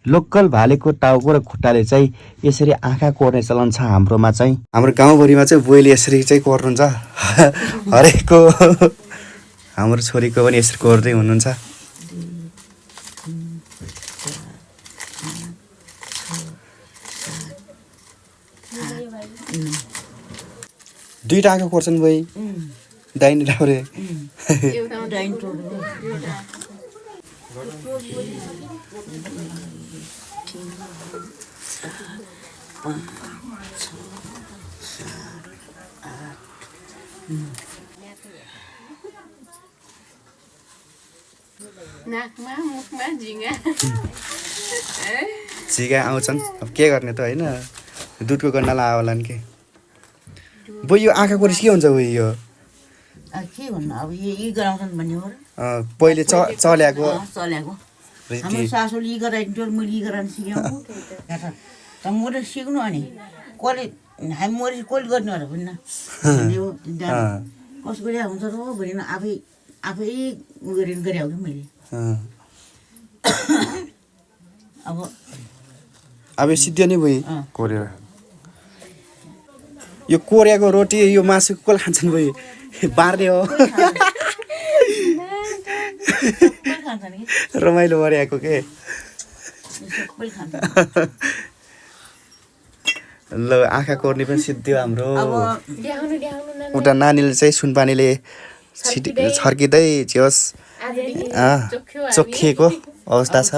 Local भालेको टाउको र खुट्टाले चाहिँ यसरी आँखा कोर्ने चलन छ हाम्रोमा चाहिँ। हाम्रो गाउँभरिमा चाहिँ बुवाले यसरी चाहिँ कोर्नुहुन्छ हरेकको। हाम्रो छोरीको पनि यसरी कोर्दै हुनुहुन्छ। दुईटा आँखा कोर्छन् बुवाई दाहिने डाउरे। नाकमा मुखमा झिङ्गा झिगा आउँछन् अब के गर्ने त होइन दुधको गन्डाला आयो होला नि के। बुवा यो आँखा कोरेस के हुन्छ बुवा यो के भन्नु अब यी गराउँछन् भन्ने हो र पहिले चल्याएको चल्याएको हाम्रो सासूले यी गराइदिन्थ्यो मैले यी गराउनु सिकाउनु त म त सिक्नु अनि कसले हामी मरि कसले गर्ने होला भन्न कसको ल्या हुन्छ र भनेर आफै गरेर गरे कि मैले अब सिद्धियो नि बुई कोरेर यो कोरेको रोटी यो मासु कसले खान्छन् बुई बार्ने हो रमाइलो बढिआएको के ल आँखा कोर्ने पनि सिद्धियो हाम्रो। उता नानीले चाहिँ सुनपानीले छर्किँदै छेउस चोखिएको अवस्था छ।